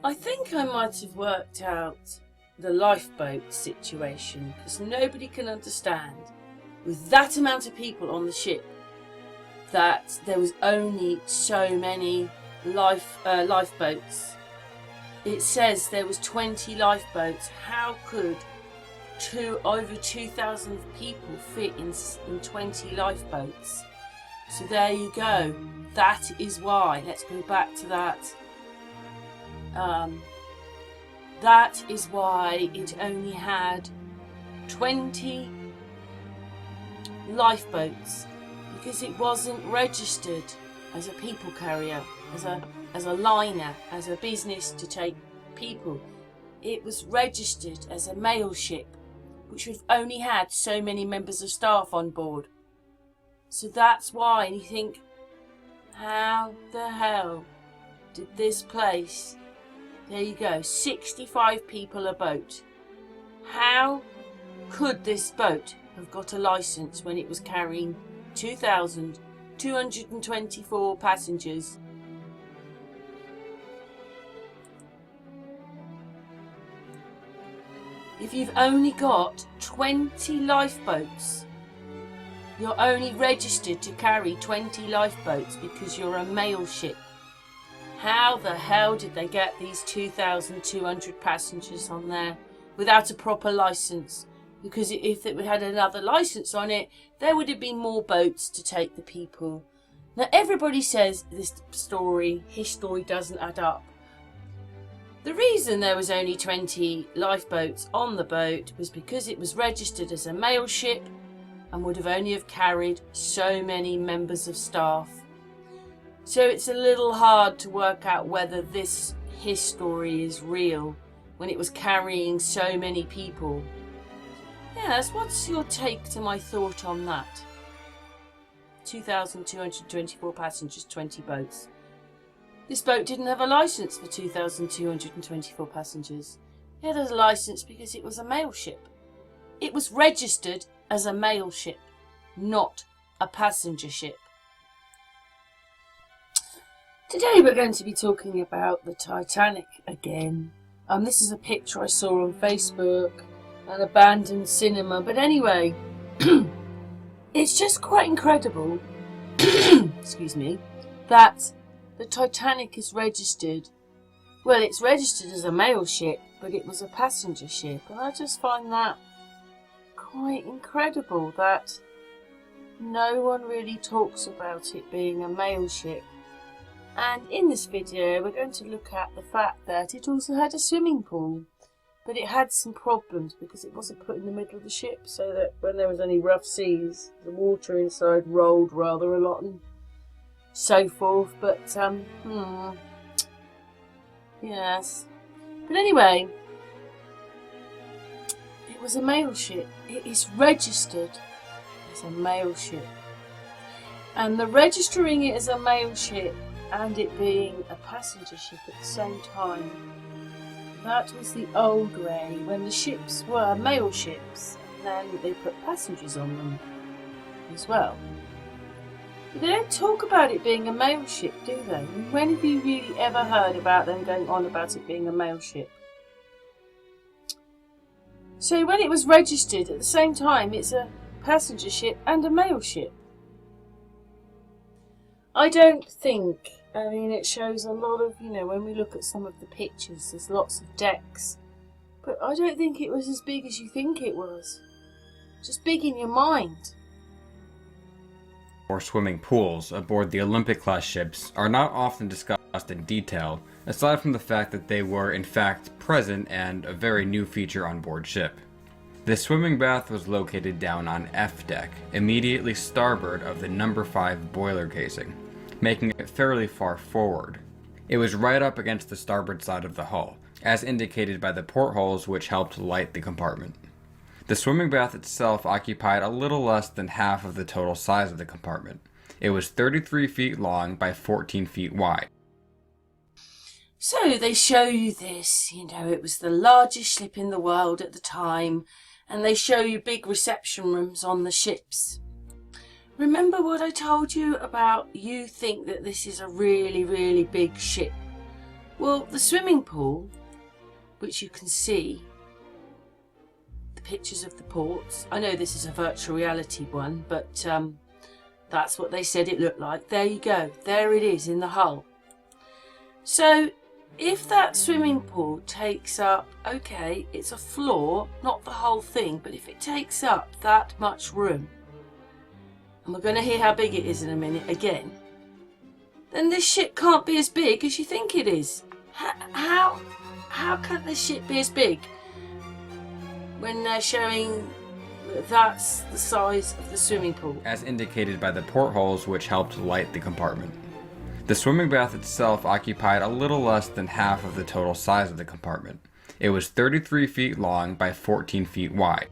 I think I might have worked out the lifeboat situation, because nobody can understand, with that amount of people on the ship, that there was only so many lifeboats. It says there was 20 lifeboats. How could over 2,000 people fit in 20 lifeboats? So there you go. That is why. Let's go back to that. That is why it only had 20 lifeboats, because it wasn't registered as a people carrier, as a liner, as a business to take people. It was registered as a mail ship, which would have only had so many members of staff on board. So that's why. And you think, how the hell did this place... There you go, 65 people a boat. How could this boat have got a licence when it was carrying 2,224 passengers? If you've only got 20 lifeboats, you're only registered to carry 20 lifeboats because you're a mail ship. How the hell did they get these 2,200 passengers on there without a proper licence? Because if it had another licence on it, there would have been more boats to take the people. Now everybody says this history doesn't add up. The reason there was only 20 lifeboats on the boat was because it was registered as a mail ship and would have only have carried so many members of staff. So it's a little hard to work out whether this history is real when it was carrying so many people. Yes, what's your take to my thought on that? 2,224 passengers, 20 boats. This boat didn't have a licence for 2,224 passengers. It had a licence because it was a mail ship. It was registered as a mail ship, not a passenger ship. Today we're going to be talking about the Titanic again. This is a picture I saw on Facebook, an abandoned cinema. But anyway, it's just quite incredible, excuse me, that the Titanic is registered. Well, it's registered as a mail ship, but it was a passenger ship. And I just find that quite incredible that no one really talks about it being a mail ship. And in this video we're going to look at the fact that it also had a swimming pool, but it had some problems because it wasn't put in the middle of the ship, so that when there was any rough seas the water inside rolled rather a lot and so forth. But yes, but anyway, it was a mail ship. It is registered as a mail ship, and the registering it as a mail ship and it being a passenger ship at the same time, that was the old way when the ships were mail ships, and then they put passengers on them as well. But they don't talk about it being a mail ship, do they? When have you really ever heard about them going on about it being a mail ship? So when it was registered at the same time, it's a passenger ship and a mail ship. I don't think, I mean, it shows a lot of, when we look at some of the pictures, there's lots of decks. But I don't think it was as big as you think it was. Just big in your mind. Or swimming pools aboard the Olympic-class ships are not often discussed in detail, aside from the fact that they were in fact present and a very new feature on board ship. The swimming bath was located down on F deck, immediately starboard of the number 5 boiler casing, making it fairly far forward. It was right up against the starboard side of the hull, as indicated by the portholes which helped light the compartment. The swimming bath itself occupied a little less than half of the total size of the compartment. It was 33 feet long by 14 feet wide. So they show you this, it was the largest ship in the world at the time, and they show you big reception rooms on the ships. Remember what I told you about you think that this is a really, really big ship? Well, the swimming pool, which you can see the pictures of the ports. I know this is a virtual reality one, but that's what they said it looked like. There you go. There it is in the hull. So if that swimming pool takes up, okay, it's a floor, not the whole thing, but if it takes up that much room, and we're going to hear how big it is in a minute again, then this ship can't be as big as you think it is. How can this ship be as big when they're showing that that's the size of the swimming pool? As indicated by the portholes which helped light the compartment. The swimming bath itself occupied a little less than half of the total size of the compartment. It was 33 feet long by 14 feet wide,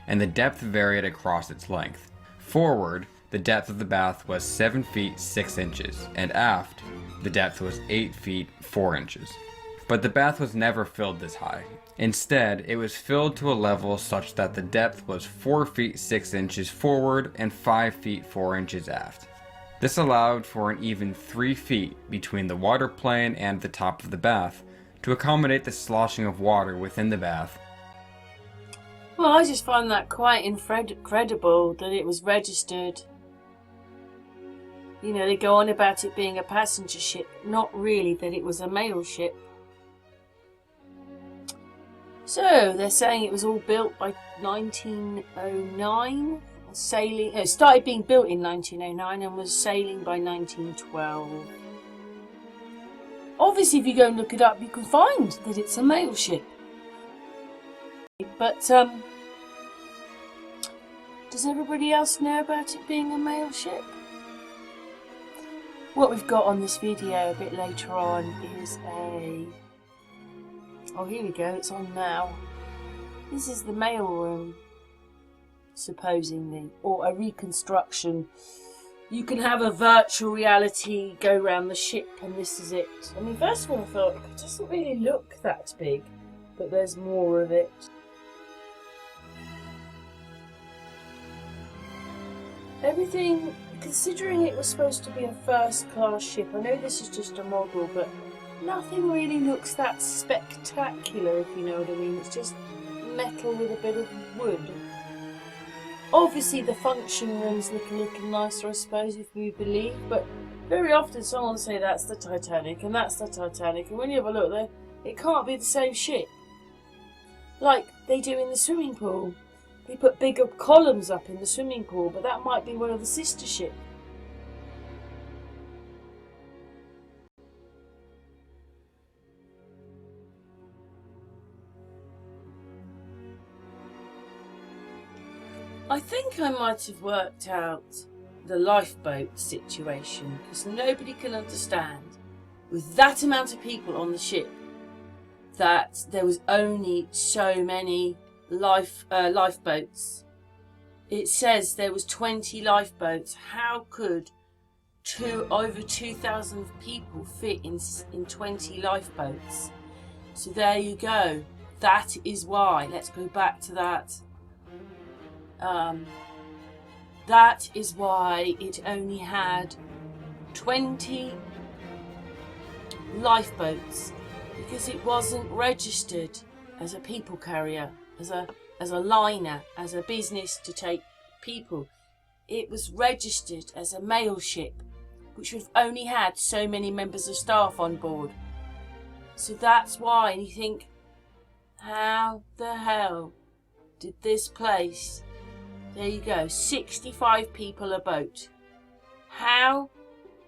and the depth varied across its length. Forward, the depth of the bath was 7 feet 6 inches, and aft, the depth was 8 feet 4 inches. But the bath was never filled this high. Instead, it was filled to a level such that the depth was 4 feet 6 inches forward and 5 feet 4 inches aft. This allowed for an even 3 feet between the water plane and the top of the bath to accommodate the sloshing of water within the bath. Well, I just find that quite incredible that it was registered. You know, they go on about it being a passenger ship, not really that it was a mail ship. So, they're saying it was all built by 1909, started being built in 1909 and was sailing by 1912. Obviously, if you go and look it up, you can find that it's a mail ship. But, does everybody else know about it being a mail ship? What we've got on this video a bit later on is oh, here we go, it's on now. This is the mail room, supposedly, or a reconstruction. You can have a virtual reality go around the ship, and this is it. I mean, first of all, I thought it doesn't really look that big, but there's more of it. Everything, considering it was supposed to be a first-class ship, I know this is just a model, but nothing really looks that spectacular, if you know what I mean. It's just metal with a bit of wood. Obviously, the function rooms look a little nicer, I suppose, if we believe, but very often someone will say that's the Titanic, and that's the Titanic, and when you have a look there, it can't be the same ship. Like they do in the swimming pool. They put bigger columns up in the swimming pool, but that might be one of the sister ships. I think I might have worked out the lifeboat situation, because nobody can understand, with that amount of people on the ship, that there was only so many lifeboats. It says there was 20 lifeboats. How could over 2,000 people fit in 20 lifeboats? So there you go. That is why. Let's go back to that. That is why it only had 20 lifeboats, because it wasn't registered as a people carrier, as a liner, as a business to take people. It was registered as a mail ship, which would have only had so many members of staff on board. So that's why. And you think, how the hell did this place, there you go, 65 people a boat. How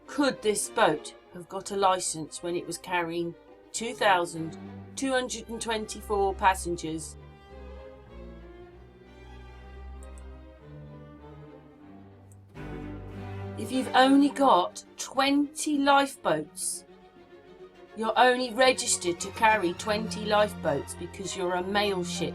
could this boat have got a licence when it was carrying 2,224 passengers? If you've only got 20 lifeboats, you're only registered to carry 20 lifeboats because you're a mail ship.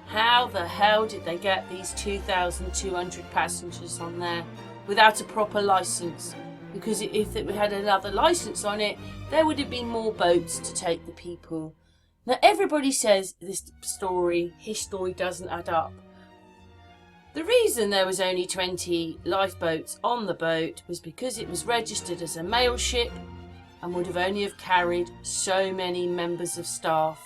How the hell did they get these 2,200 passengers on there without a proper licence? Because if it had another licence on it, there would have been more boats to take the people. Now everybody says this story, his story doesn't add up. The reason there was only 20 lifeboats on the boat was because it was registered as a mail ship, and would have only have carried so many members of staff.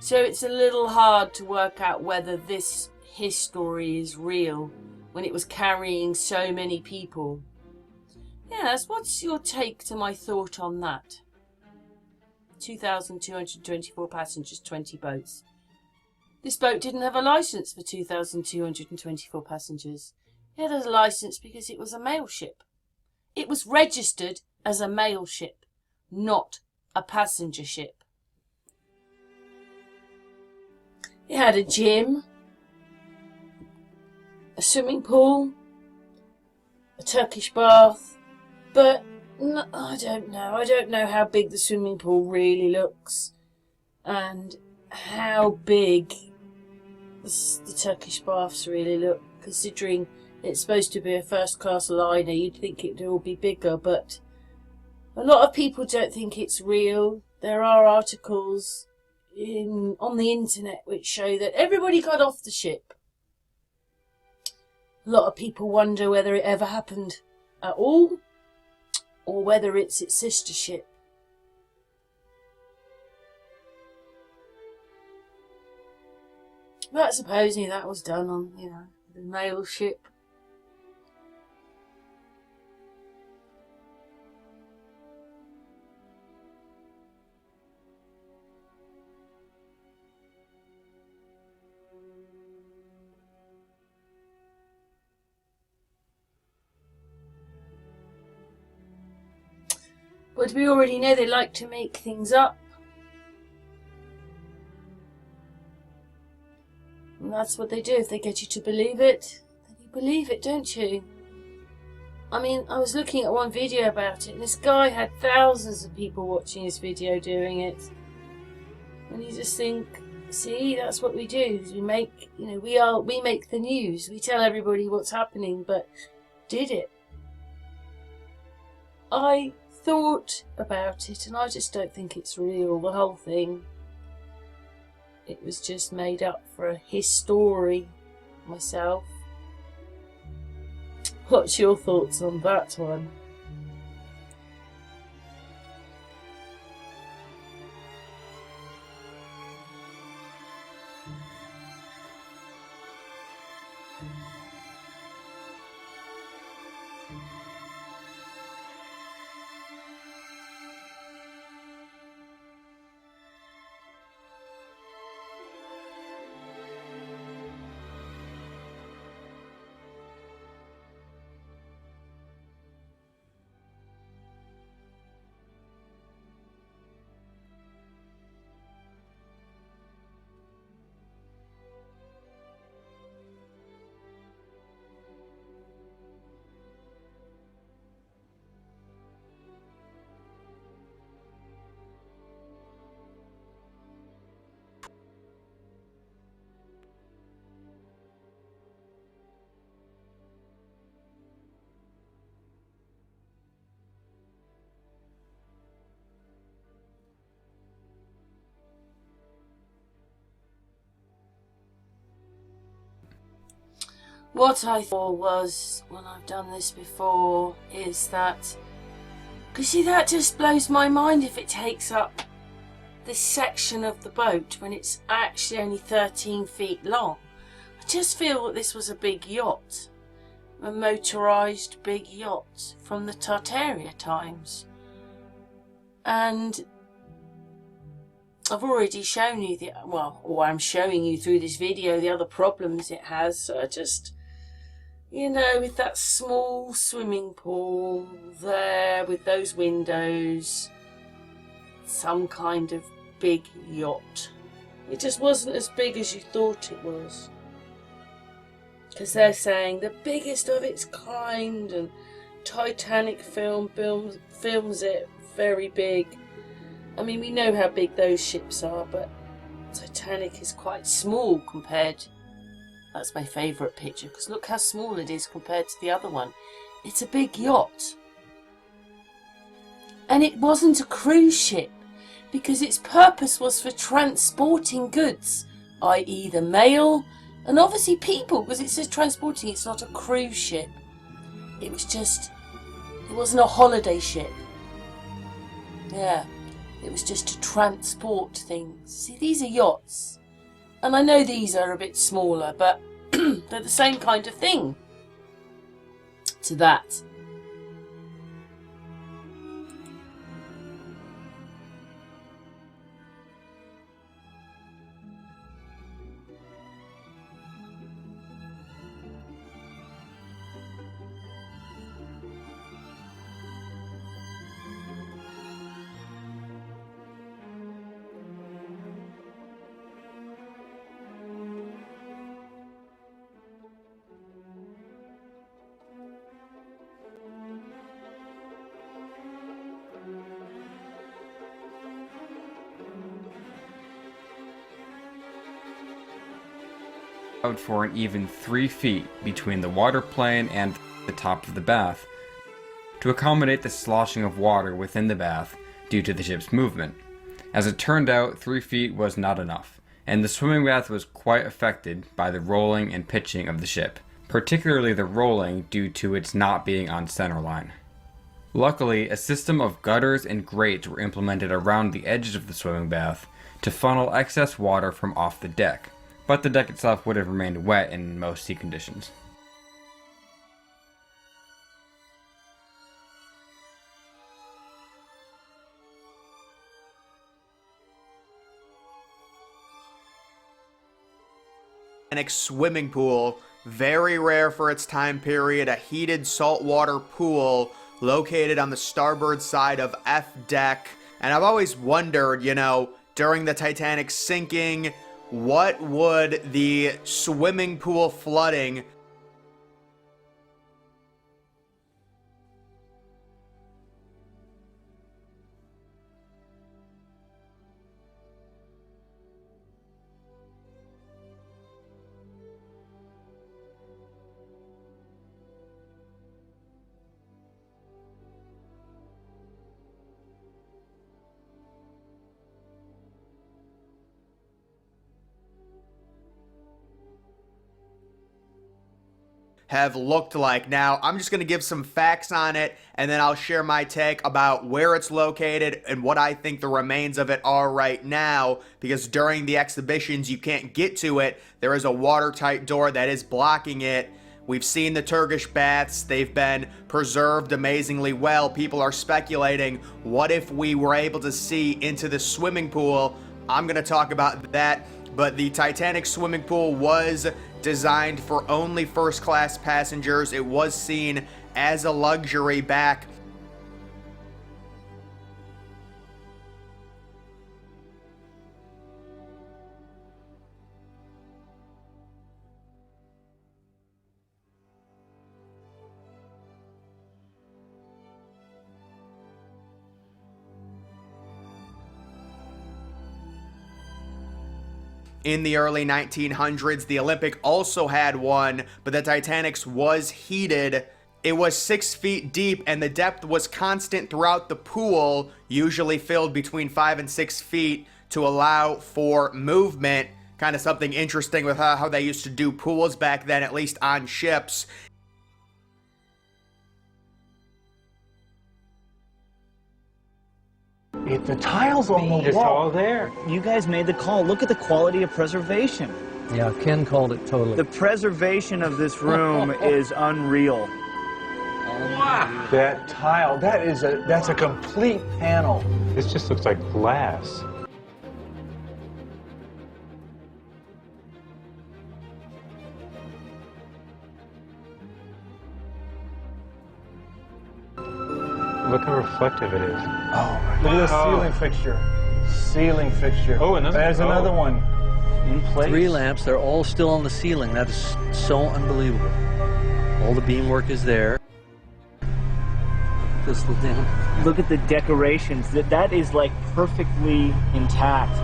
So it's a little hard to work out whether this history is real when it was carrying so many people. Yes, what's your take to my thought on that? 2,224 passengers, 20 boats. This boat didn't have a licence for 2,224 passengers. It had a licence because it was a mail ship. It was registered as a mail ship, not a passenger ship. It had a gym, a swimming pool, a Turkish bath, but no, I don't know. I don't know how big the swimming pool really looks and how big the Turkish baths really look, considering it's supposed to be a first-class liner. You'd think it would all be bigger, but a lot of people don't think it's real. There are articles on the internet which show that everybody got off the ship. A lot of people wonder whether it ever happened at all, or whether it's its sister ship. But supposedly that was done on, the mail ship. But we already know they like to make things up. And that's what they do. If they get you to believe it, then you believe it, don't you? I mean, I was looking at one video about it, and this guy had thousands of people watching his video doing it. And you just think, see, that's what we do. We make, we make the news. We tell everybody what's happening, but did it? I thought about it, and I just don't think it's real, the whole thing. It was just made up for his story, myself. What's your thoughts on that one? What I thought was, when I've done this before, is that, because see, that just blows my mind if it takes up this section of the boat when it's actually only 13 feet long. I just feel that this was a big yacht, a motorised big yacht from the Tartaria times. And I've already shown you or I'm showing you through this video the other problems it has, so I just, with that small swimming pool there with those windows, some kind of big yacht. It just wasn't as big as you thought it was. Because they're saying the biggest of its kind, and Titanic films it very big. I mean, we know how big those ships are, but Titanic is quite small compared. That's my favourite picture, because look how small it is compared to the other one. It's a big yacht. And it wasn't a cruise ship, because its purpose was for transporting goods, i.e. the mail, and obviously people, because it says transporting, it's not a cruise ship. It wasn't a holiday ship. Yeah, it was just to transport things. See, these are yachts. And I know these are a bit smaller, but they're the same kind of thing to that. Out for an even 3 feet between the water plane and the top of the bath to accommodate the sloshing of water within the bath due to the ship's movement. As it turned out, 3 feet was not enough, and the swimming bath was quite affected by the rolling and pitching of the ship, particularly the rolling due to its not being on centerline. Luckily, a system of gutters and grates were implemented around the edges of the swimming bath to funnel excess water from off the deck, but the deck itself would have remained wet in most sea conditions. Titanic swimming pool, very rare for its time period, a heated saltwater pool located on the starboard side of F deck. And I've always wondered, you know, during the Titanic sinking, what would the swimming pool flooding have looked like. Now, I'm just going to give some facts on it, and then I'll share my take about where it's located and what I think the remains of it are right now, because during the exhibitions, you can't get to it. There is a watertight door that is blocking it. We've seen the Turkish baths. They've been preserved amazingly well. People are speculating, what if we were able to see into the swimming pool? I'm going to talk about that. But the Titanic swimming pool was designed for only first-class passengers. It was seen as a luxury back in the early 1900s. The Olympic also had one, but the Titanic's was heated. It was 6 feet deep, and the depth was constant throughout the pool, usually filled between 5 and 6 feet to allow for movement. Kind of something interesting with how they used to do pools back then, at least on ships. The tiles on the wall. It's all there. You guys made the call. Look at the quality of preservation. Yeah, Ken called it totally. The preservation of this room is unreal. Wow. That tile, that's a complete panel. This just looks like glass. Look how reflective it is. Oh, look at the ceiling fixture. Ceiling fixture. Oh, another- There's another one. In place. 3 lamps, they're all still on the ceiling. That is so unbelievable. All the beamwork is there. Just look down. Look at the decorations. That is like perfectly intact.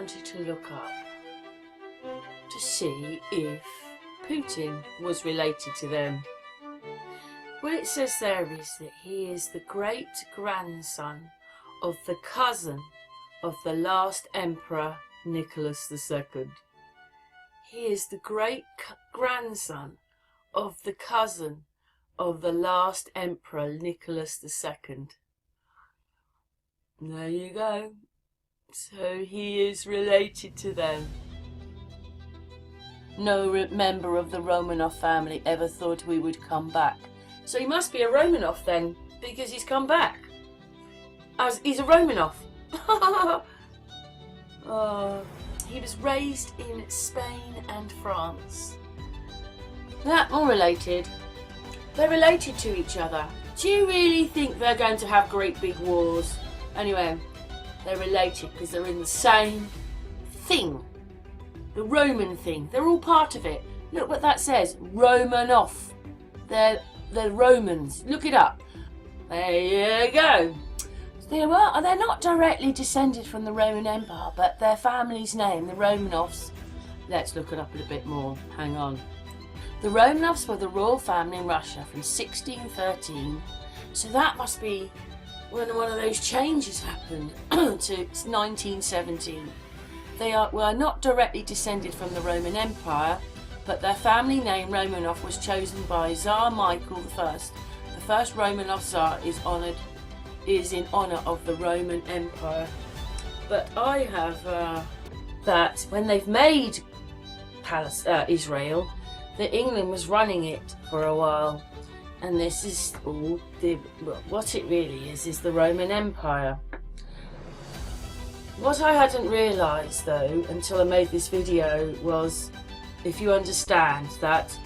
wanted to look up to see if Putin was related to them. What it says there is that he is the great-grandson of the cousin of the last Emperor Nicholas II. He is the great-grandson of the cousin of the last Emperor Nicholas II. There you go. So he is related to them. No member of the Romanov family ever thought we would come back. So he must be a Romanov then, because he's come back. As he's a Romanov. He was raised in Spain and France. That more related. They're related to each other. Do you really think they're going to have great big wars? Anyway, they're related because they're in the same thing. The Roman thing. They're all part of it. Look what that says. Romanov. They're Romans. Look it up. There you go. They're not directly descended from the Roman Empire, but their family's name, the Romanovs. Let's look it up a little bit more. Hang on. The Romanovs were the royal family in Russia from 1613. So that must be when one of those changes happened to 1917. They were not directly descended from the Roman Empire, but their family name Romanov was chosen by Tsar Michael I. The first Romanov Tsar is in honour of the Roman Empire. But I have that when they've made Israel, that England was running it for a while, and this is all what it really is the Roman Empire. What I hadn't realised though until I made this video was, if you understand that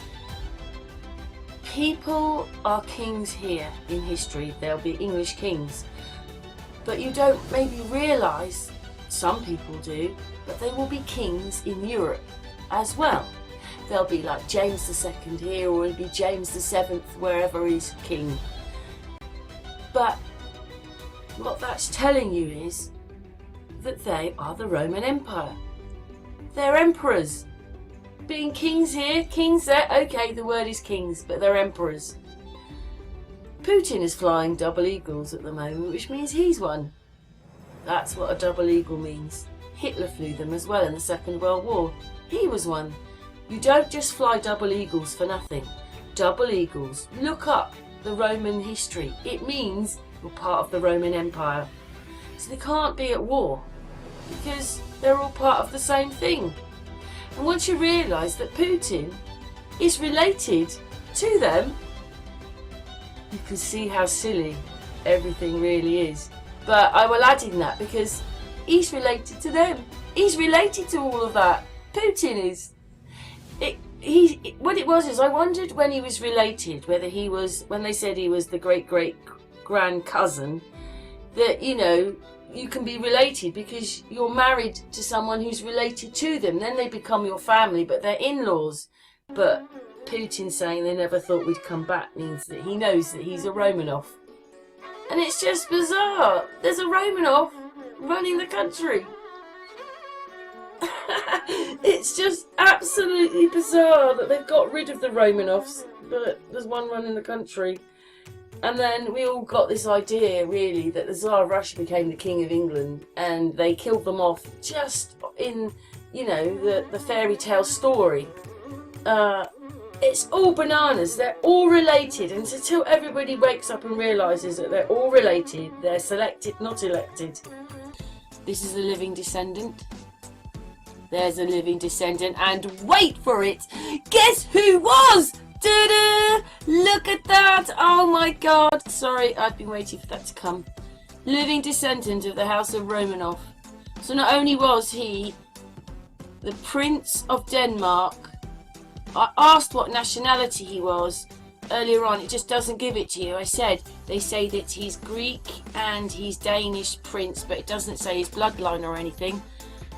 people are kings here in history, they'll be English kings, but you don't maybe realise, some people do, but they will be kings in Europe as well. They'll be like James II here, or it'll be James VII wherever he's king. But what that's telling you is that they are the Roman Empire. They're emperors. Being kings here, kings there, okay, the word is kings, but they're emperors. Putin is flying double eagles at the moment, which means he's one. That's what a double eagle means. Hitler flew them as well in the Second World War. He was one. You don't just fly double eagles for nothing. Double eagles. Look up the Roman history. It means you're part of the Roman Empire. So they can't be at war because they're all part of the same thing. And once you realise that Putin is related to them, you can see how silly everything really is. But I will add in that because he's related to them. He's related to all of that. Putin is. What it was is I wondered when he was related, whether he was, when they said he was the great-great-grand cousin, that, you know, you can be related because you're married to someone who's related to them. Then they become your family, but they're in-laws. But Putin saying they never thought we'd come back means that he knows that he's a Romanov. And it's just bizarre. There's a Romanov running the country. It's just absolutely bizarre that they've got rid of the Romanovs, but there's one running the country. And then we all got this idea, really, that the Tsar of Russia became the King of England, and they killed them off just in, you know, the fairy tale story. It's all bananas. They're all related, and until everybody wakes up and realises that they're all related, they're selected, not elected. This is a living descendant. There's a living descendant, and wait for it! Guess who was? Ta-da! Look at that! Oh my god! Sorry, I've been waiting for that to come. Living descendant of the House of Romanov. So not only was he the Prince of Denmark, I asked what nationality he was earlier on, it just doesn't give it to you. I said, they say that he's Greek and he's Danish prince, but it doesn't say his bloodline or anything.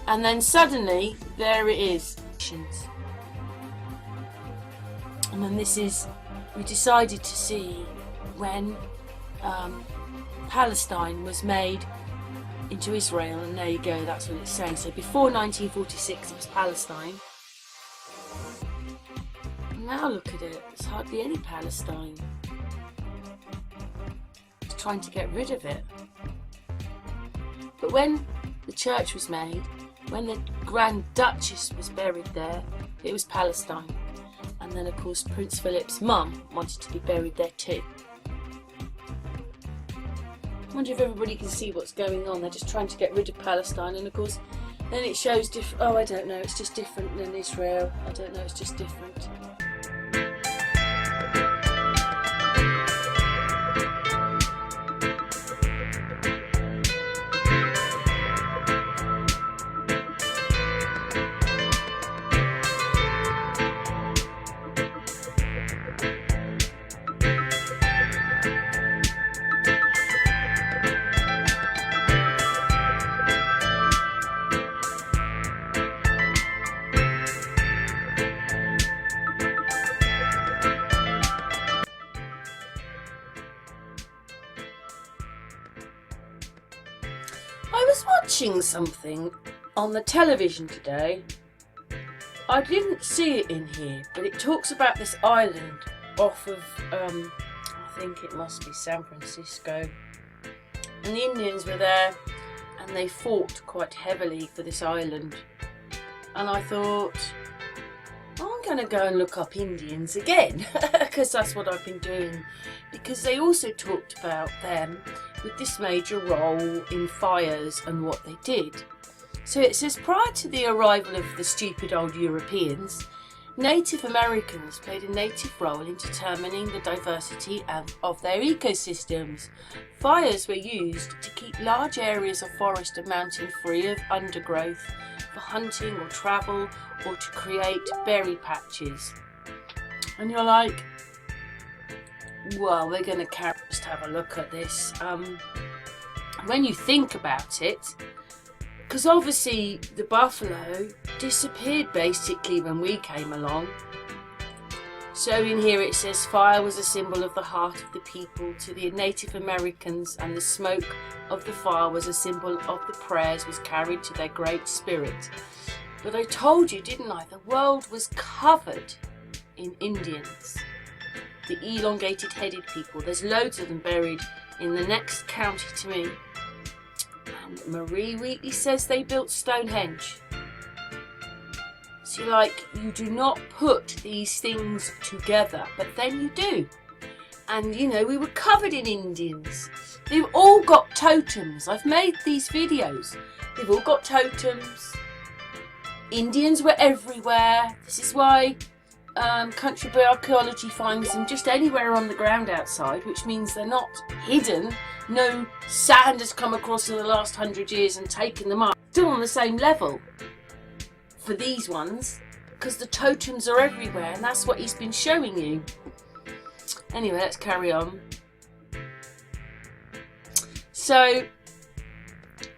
And then suddenly, there it is. And then this is, we decided to see when Palestine was made into Israel, and there you go, that's what it's saying. So before 1946 it was Palestine. Now look at it, there's hardly any Palestine. It's trying to get rid of it. But when the church was made, when the Grand Duchess was buried there, it was Palestine. And then of course Prince Philip's mum wanted to be buried there too. I wonder if everybody can see what's going on. They're just trying to get rid of Palestine, and of course then it shows different. Oh, I don't know, it's just different than Israel. I don't know, it's just different. I was watching something on the television today. I didn't see it in here, but it talks about this island off of, I think it must be San Francisco. And the Indians were there, and they fought quite heavily for this island. And I thought, I'm going to go and look up Indians again, because that's what I've been doing. Because they also talked about them with this major role in fires and what they did. So it says, prior to the arrival of the stupid old Europeans, Native Americans played a native role in determining the diversity of their ecosystems. Fires were used to keep large areas of forest and mountain free of undergrowth for hunting or travel, or to create berry patches. And you're like, well, we're going to just have a look at this. When you think about it, because obviously the buffalo disappeared basically when we came along. So in here it says, fire was a symbol of the heart of the people to the Native Americans, and the smoke of the fire was a symbol of the prayers was carried to their great spirit. But I told you, didn't I, the world was covered in Indians. The elongated headed people. There's loads of them buried in the next county to me. And Marie Wheatley says they built Stonehenge. So you're like, you do not put these things together, but then you do. And you know, we were covered in Indians. They've all got totems. I've made these videos. They've all got totems. Indians were everywhere. This is why Country Boy Archaeology finds them just anywhere on the ground outside, which means they're not hidden. No sand has come across in the last 100 years and taken them up. Still on the same level for these ones, because the totems are everywhere, and that's what he's been showing you. Anyway, let's carry on. So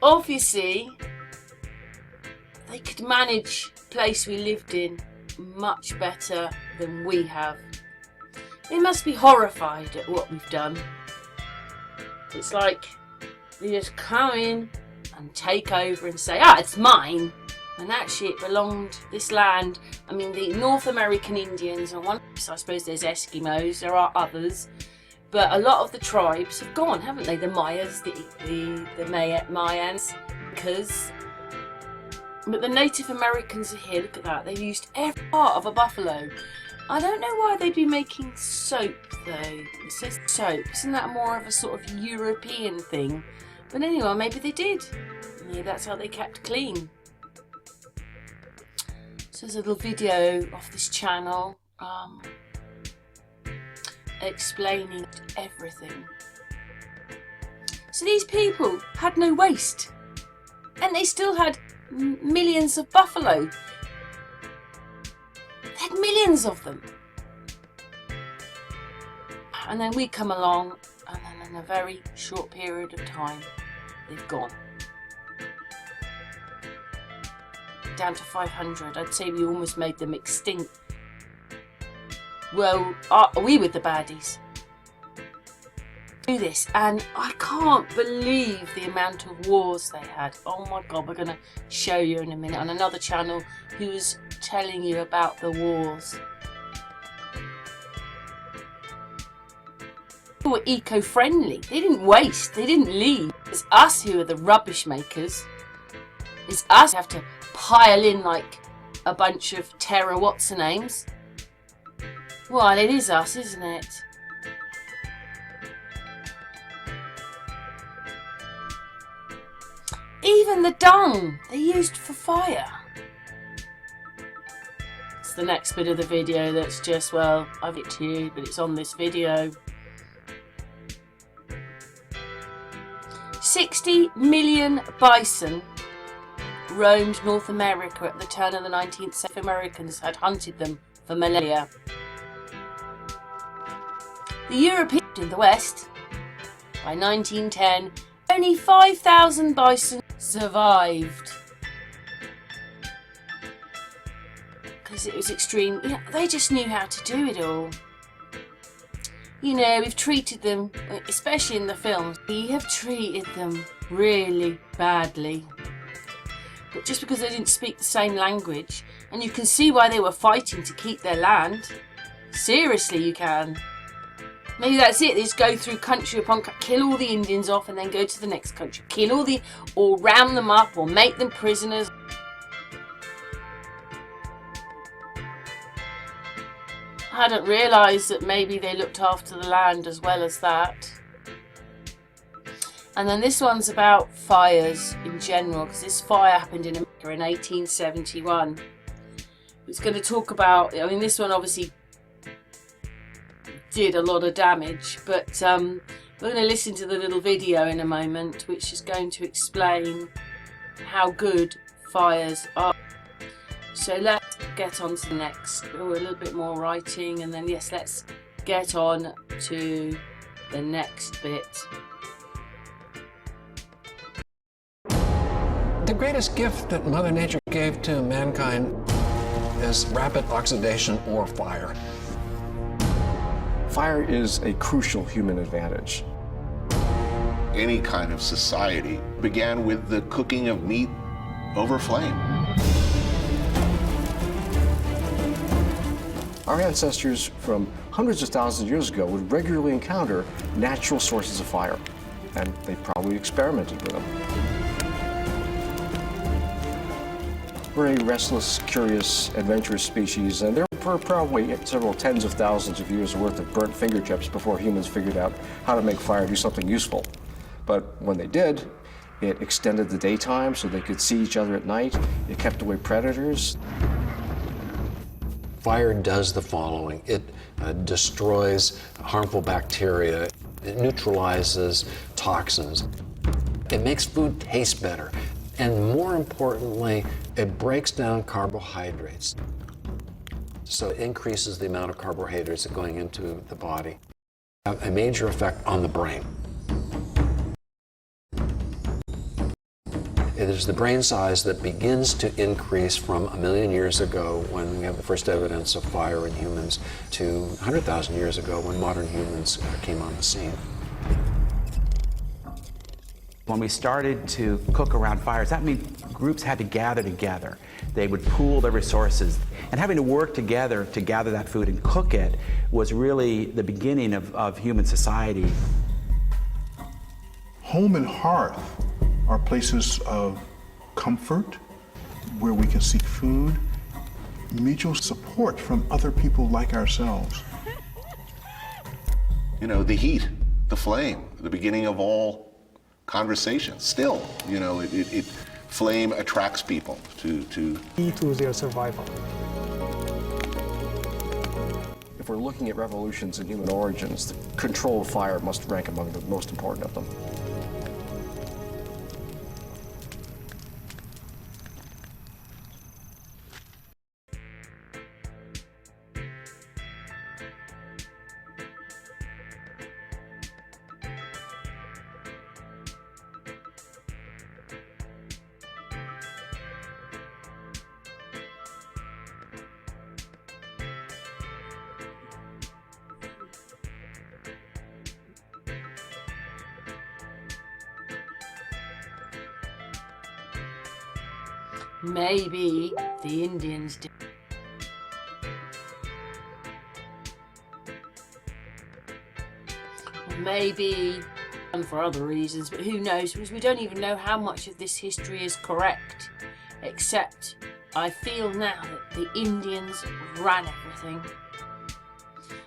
obviously they could manage the place we lived in much better than we have. They must be horrified at what we've done. It's like they just come in and take over and say, it's mine, and actually it belonged, this land. I mean, the North American Indians are one. I suppose there's Eskimos, there are others, but a lot of the tribes have gone, haven't they? The Mayas, the Mayans, but the Native Americans are here. Look at that. They've used every part of a buffalo. I don't know why they'd be making soap though. It says soap. Isn't that more of a sort of European thing? But anyway, maybe they did. Maybe that's how they kept clean. So there's a little video off this channel explaining everything. So these people had no waste, and they still had millions of buffalo. They had millions of them. And then we come along, and then in a very short period of time, they've gone. Down to 500. I'd say we almost made them extinct. Well, we were the baddies. do this, and I can't believe the amount of wars they had. Oh my god, we're going to show you in a minute on another channel who's telling you about the wars. They were eco-friendly. They didn't waste, they didn't leave. It's us who are the rubbish makers. It's us who have to pile in like a bunch of terror what's-her-names. Well, it is us, isn't it? Even the dung they used for fire. It's the next bit of the video that's just, well, I've it to you, but it's on this video. 60 million bison roamed North America at the turn of the 19th century. Americans had hunted them for millennia. The Europeans in the West, by 1910, only 5,000 bison survived. Because it was extreme. You know, they just knew how to do it all. You know, we've treated them, especially in the films, we have treated them really badly. But just because they didn't speak the same language, and you can see why they were fighting to keep their land. Seriously, you can. Maybe that's it, they just go through country upon country, kill all the Indians off and then go to the next country. Kill all the, or round them up, or make them prisoners. I hadn't realised that maybe they looked after the land as well as that. And then this one's about fires in general, because this fire happened in America in 1871. It's going to talk about, I mean, this one obviously did a lot of damage, but we're going to listen to the little video in a moment, which is going to explain how good fires are. So let's get on to the next. Oh, a little bit more writing, and then yes, let's get on to the next bit. The greatest gift that Mother Nature gave to mankind is rapid oxidation or fire. Fire is a crucial human advantage. Any kind of society began with the cooking of meat over flame. Our ancestors from hundreds of thousands of years ago would regularly encounter natural sources of fire, and they probably experimented with them. We're a restless, curious, adventurous species, and there were probably several tens of thousands of years worth of burnt fingertips before humans figured out how to make fire do something useful. But when they did, it extended the daytime so they could see each other at night. It kept away predators. Fire does the following. It destroys harmful bacteria. It neutralizes toxins. It makes food taste better. And more importantly, it breaks down carbohydrates. So it increases the amount of carbohydrates that are going into the body. Have a major effect on the brain. It is the brain size that begins to increase from 1 million years ago when we have the first evidence of fire in humans to 100,000 years ago when modern humans came on the scene. When we started to cook around fires, that means groups had to gather together. They would pool their resources. And having to work together to gather that food and cook it was really the beginning of human society. Home and hearth are places of comfort where we can seek food, mutual support from other people like ourselves. You know, the heat, the flame, the beginning of all conversation. Still, you know, flame attracts people to Key to their survival. If we're looking at revolutions in human origins, the control of fire must rank among the most important of them. maybe the Indians did. Maybe, and for other reasons, but who knows, because we don't even know how much of this history is correct, except I feel now that the Indians ran everything.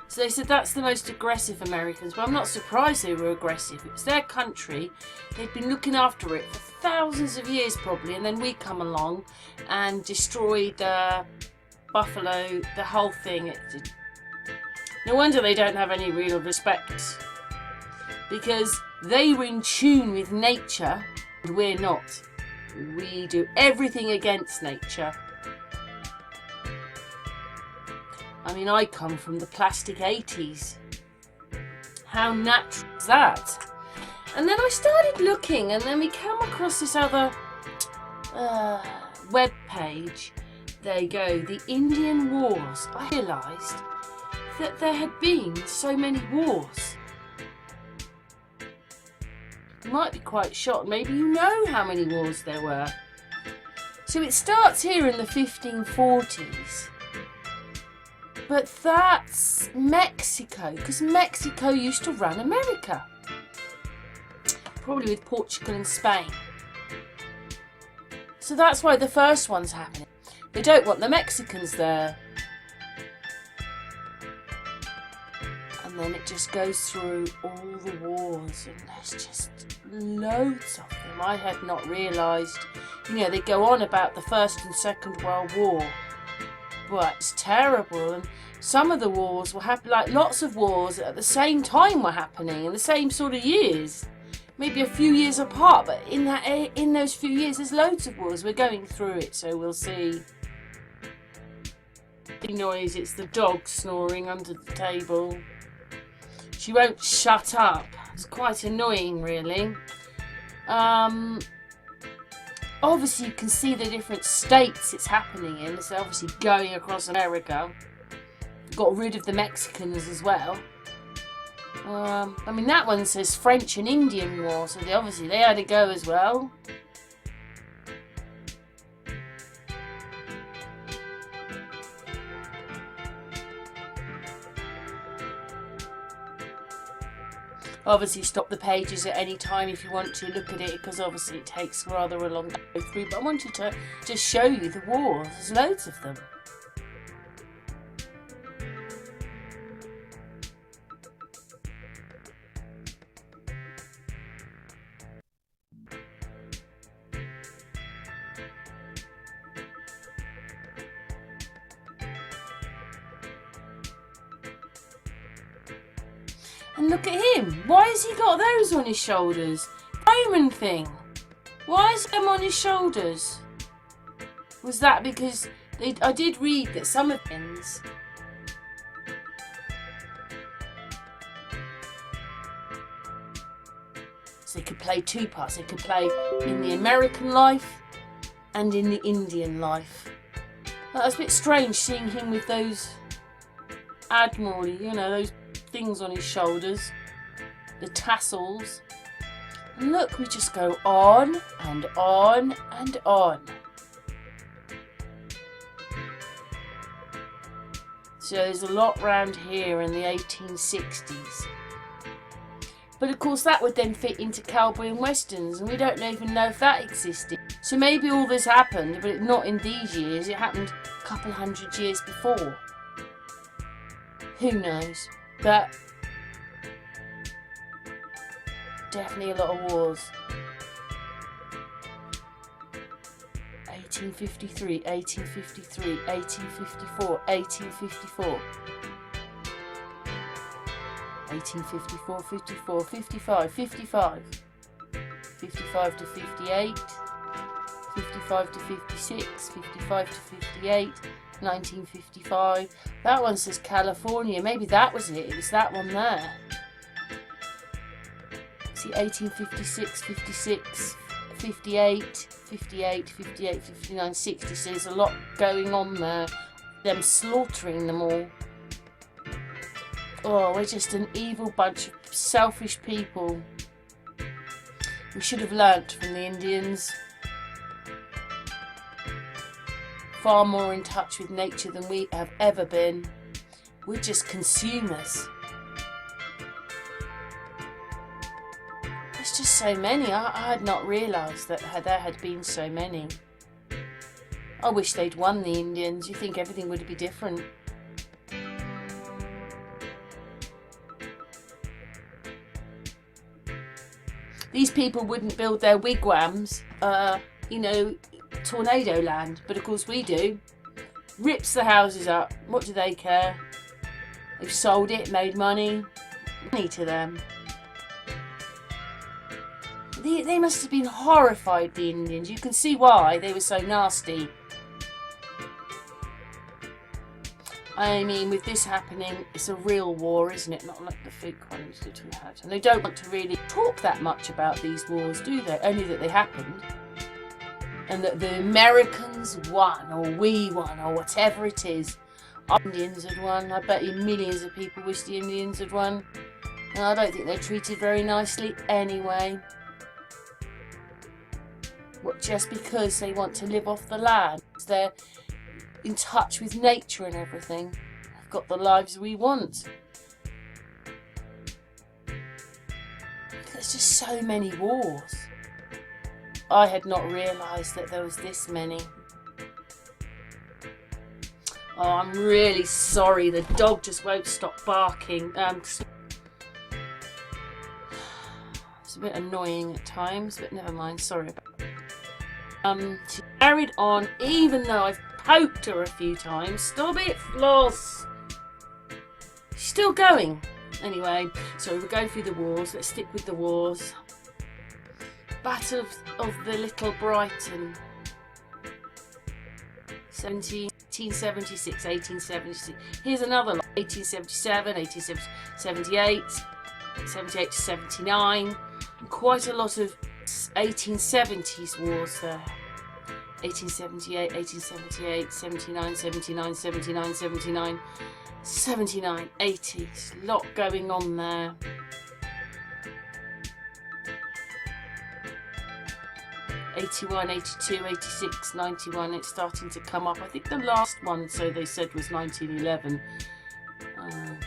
So they said that's the most aggressive Americans, but I'm not surprised they were aggressive. It's their country, they'd been looking after it for thousands of years probably, and then we come along and destroy the buffalo, the whole thing. No wonder they don't have any real respect, because they were in tune with nature and we're not. We do everything against nature. I mean, I come from the plastic 80s. How natural is that? And then I started looking, and then we came across this other web page. There you go, the Indian Wars. I realised that there had been so many wars. You might be quite shocked. Maybe you know how many wars there were. So it starts here in the 1540s. But that's Mexico, because Mexico used to run America. Probably with Portugal and Spain. So that's why the first one's happening. They don't want the Mexicans there. And then it just goes through all the wars, and there's just loads of them. I had not realised. You know, they go on about the First and Second World War. But it's terrible, and some of the wars were happening, like lots of wars at the same time were happening in the same sort of years, maybe a few years apart. But in those few years, there's loads of wars. We're going through it, so we'll see. The noise, it's the dog snoring under the table. She won't shut up. It's quite annoying, really. Obviously, you can see the different states it's happening in. It's obviously going across America. Got rid of the Mexicans as well. I mean, that one says French and Indian War, so they had to go as well. Obviously stop the pages at any time if you want to look at it, because obviously it takes rather a long time to go through, but I wanted to just show you the wars. There's loads of them. And look at him. Why has he got those on his shoulders? Roman thing. Why is them on his shoulders? Was that because I did read that some of things so they could play two parts. They could play in the American life and in the Indian life. That's a bit strange seeing him with those admiral, you know, those things on his shoulders, the tassels. And look, we just go on and on and on. So there's a lot round here in the 1860s. But of course that would then fit into cowboy and westerns, and we don't even know if that existed. So maybe all this happened, but not in these years. It happened a couple hundred years before. Who knows? But definitely a lot of wars. 1853, 1853, 1854, 1854. 1854, 54, 55, 55. 55 to 58. 55 to 56, 55 to 58. 1955. That one says California. Maybe that was it. It was that one there. See, 1856, 56, 58, 58, 58, 59, 60. So there's a lot going on there. Them slaughtering them all. Oh, we're just an evil bunch of selfish people. We should have learnt from the Indians. far more in touch with nature than we have ever been. We're just consumers. There's just so many. I had not realised that there had been so many. I wish they'd won, the Indians. You think everything would be different. These people wouldn't build their wigwams, tornado land, but of course we do. Rips the houses up. What do they care? They've sold it, made money. Money to them. They must have been horrified, the Indians. You can see why they were so nasty. I mean, with this happening, it's a real war, isn't it? Not like the fake ones that we had. And they don't want to really talk that much about these wars, do they? Only that they happened. And that the Americans won, or we won, or whatever it is. Indians had won. I bet you millions of people wish the Indians had won. And I don't think they're treated very nicely anyway. What, just because they want to live off the land? They're in touch with nature and everything. They've got the lives we want. There's just so many wars. I had not realised that there was this many. Oh, I'm really sorry. The dog just won't stop barking. It's a bit annoying at times, but never mind. Sorry about that. She carried on, even though I've poked her a few times. Stop it, Floss! She's still going. Anyway, so we're going through the wars. Let's stick with the wars. Battle of the Little Brighton. 1876, 1876. Here's another lot. 1877, 1878, 78 to 79. Quite a lot of 1870s wars there. 1878, 1878, 79, 79, 79, 79, 79, 80. There's a lot going on there. '81, '82, '86, '91. It's starting to come up. I think the last one, so they said, was 1911.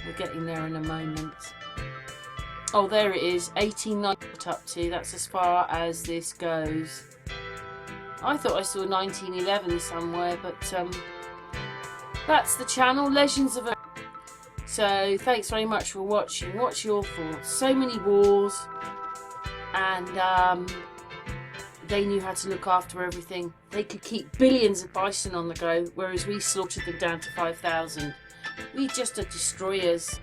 We're getting there in a moment. Oh, there it is. 1890 up to. That's as far as this goes. I thought I saw 1911 somewhere, but that's the channel, Legends of Earth. So thanks very much for watching. What's your thoughts? So many wars, and they knew how to look after everything. They could keep billions of bison on the go, whereas we slaughtered them down to 5,000. We just are destroyers.